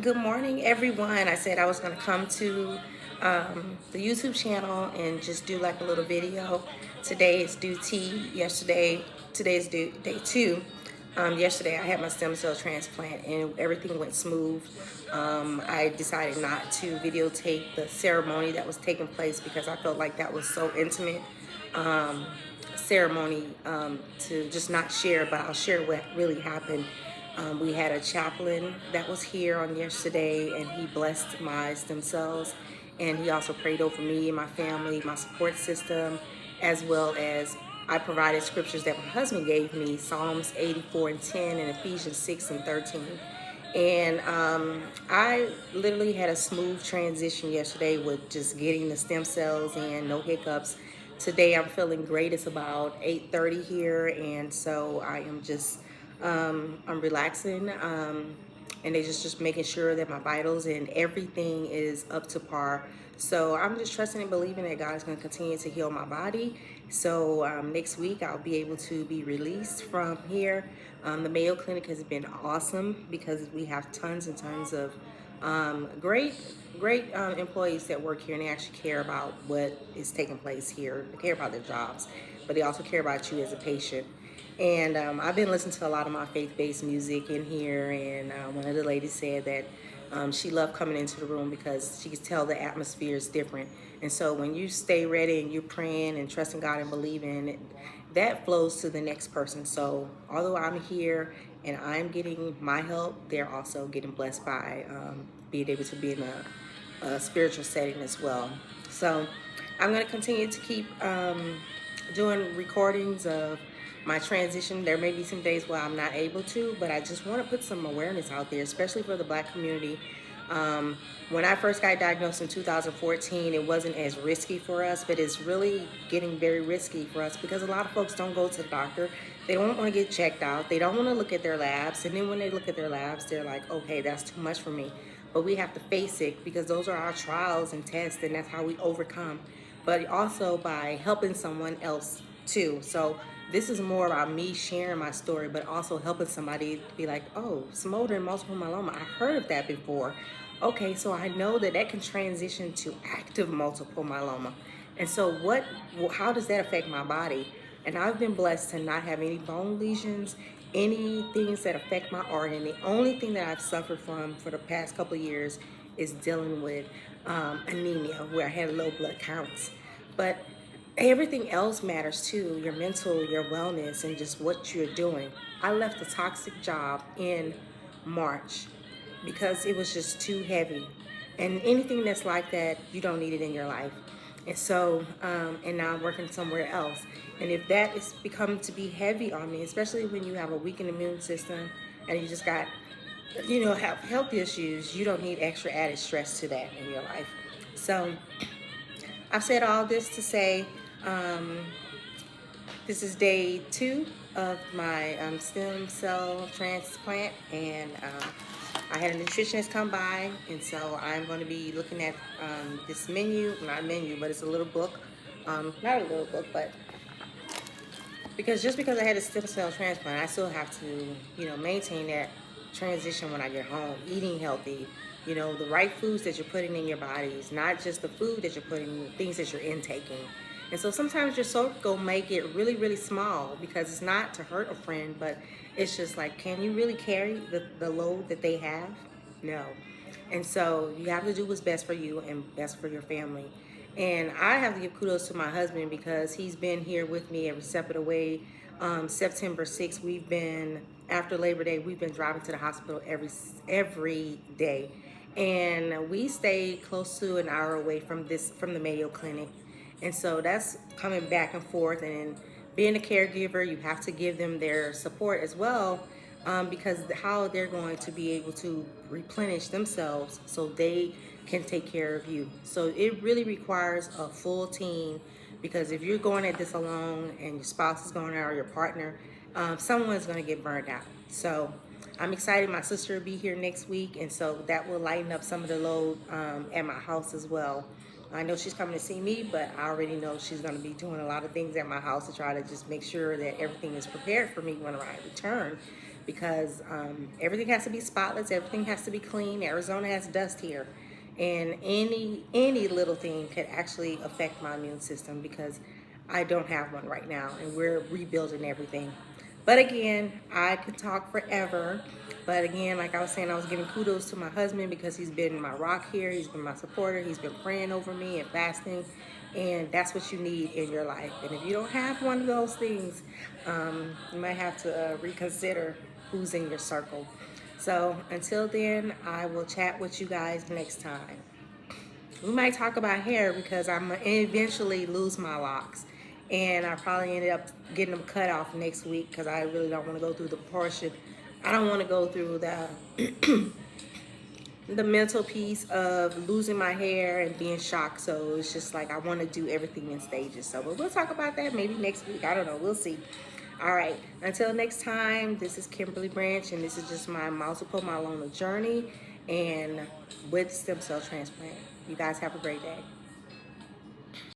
Good morning, everyone. I said I was going to come to the YouTube channel and just do like a little video. Today is due T. Today is due day two. Yesterday I had my stem cell transplant and everything went smooth. I decided not to videotape the ceremony that was taking place because I felt like that was so intimate ceremony to just not share, but I'll share what really happened. We had a chaplain that was here on yesterday, and he blessed my stem cells, and he also prayed over me and my family, my support system, as well as I provided scriptures that my husband gave me, Psalms 84 and 10 and Ephesians 6 and 13. And I literally had a smooth transition yesterday with just getting the stem cells in, no hiccups. Today I'm feeling great. It's about 8:30 here, and so I am just I'm relaxing, and they just making sure that my vitals and everything is up to par. So I'm just trusting and believing that God is going to continue to heal my body. So next week I'll be able to be released from here. The Mayo Clinic has been awesome because we have tons and tons of great employees that work here, and they actually care about what is taking place here. They care about their jobs, but they also care about you as a patient. And I've been listening to a lot of my faith-based music in here, and one of the ladies said that she loved coming into the room because she could tell the atmosphere is different. And so when you stay ready and you're praying and trusting God and believing, that flows to the next person. So although I'm here and I'm getting my help, they're also getting blessed by being able to be in a spiritual setting as well. So I'm going to continue to keep doing recordings of my transition. There may be some days where I'm not able to, but I just want to put some awareness out there, especially for the Black community. When I first got diagnosed in 2014, it wasn't as risky for us, but it's really getting very risky for us because a lot of folks don't go to the doctor. They don't want to get checked out. They don't want to look at their labs. And then when they look at their labs, they're like, okay, that's too much for me. But we have to face it because those are our trials and tests, and that's how we overcome. But also by helping someone else too. So this is more about me sharing my story, but also helping somebody be like, oh, smoldering multiple myeloma. I heard of that before. Okay, so I know that that can transition to active multiple myeloma. And so how does that affect my body? And I've been blessed to not have any bone lesions, any things that affect my organ. The only thing that I've suffered from for the past couple of years is dealing with anemia, where I had low blood counts. But everything else matters too, your mental, your wellness, and just what you're doing. I left a toxic job in March because it was just too heavy. And anything that's like that, you don't need it in your life. And so, and now I'm working somewhere else. And if that is becoming to be heavy on me, especially when you have a weakened immune system and you just got, have health issues, you don't need extra added stress to that in your life. So I've said all this to say um, this is day two of my stem cell transplant, and I had a nutritionist come by, and so I'm going to be looking at this menu, not a menu, but it's a little book. Not a little book, but because I had a stem cell transplant, I still have to, maintain that transition when I get home, eating healthy, the right foods that you're putting in your bodies, not just the food that you're putting, things that you're intaking. And so sometimes your circle may get really, really small because it's not to hurt a friend, but it's just like, can you really carry the load that they have? No. And so you have to do what's best for you and best for your family. And I have to give kudos to my husband because he's been here with me every step of the way. September 6th, after Labor Day, we've been driving to the hospital every day. And we stay close to an hour away from the Mayo Clinic. And so that's coming back and forth. And being a caregiver, you have to give them their support as well, because how they're going to be able to replenish themselves so they can take care of you. So it really requires a full team, because if you're going at this alone and your spouse is going out, or your partner, someone's going to get burned out. So I'm excited. My sister will be here next week, and so that will lighten up some of the load at my house as well. I know she's coming to see me, but I already know she's going to be doing a lot of things at my house to try to just make sure that everything is prepared for me when I return, because everything has to be spotless, everything has to be clean. Arizona has dust here, and any little thing could actually affect my immune system because I don't have one right now, and we're rebuilding everything. But again, I could talk forever. But again, like I was saying, I was giving kudos to my husband because he's been my rock here. He's been my supporter. He's been praying over me and fasting. And that's what you need in your life. And if you don't have one of those things, you might have to reconsider who's in your circle. So until then, I will chat with you guys next time. We might talk about hair because I'm gonna eventually lose my locks, and I probably ended up getting them cut off next week because I really don't want to go through the portion. I don't want to go through the mental piece of losing my hair and being shocked. So it's just like I want to do everything in stages. So, but we'll talk about that maybe next week. I don't know. We'll see. All right. Until next time, this is Kimberly Branch, and this is just my multiple myeloma journey and with stem cell transplant. You guys have a great day.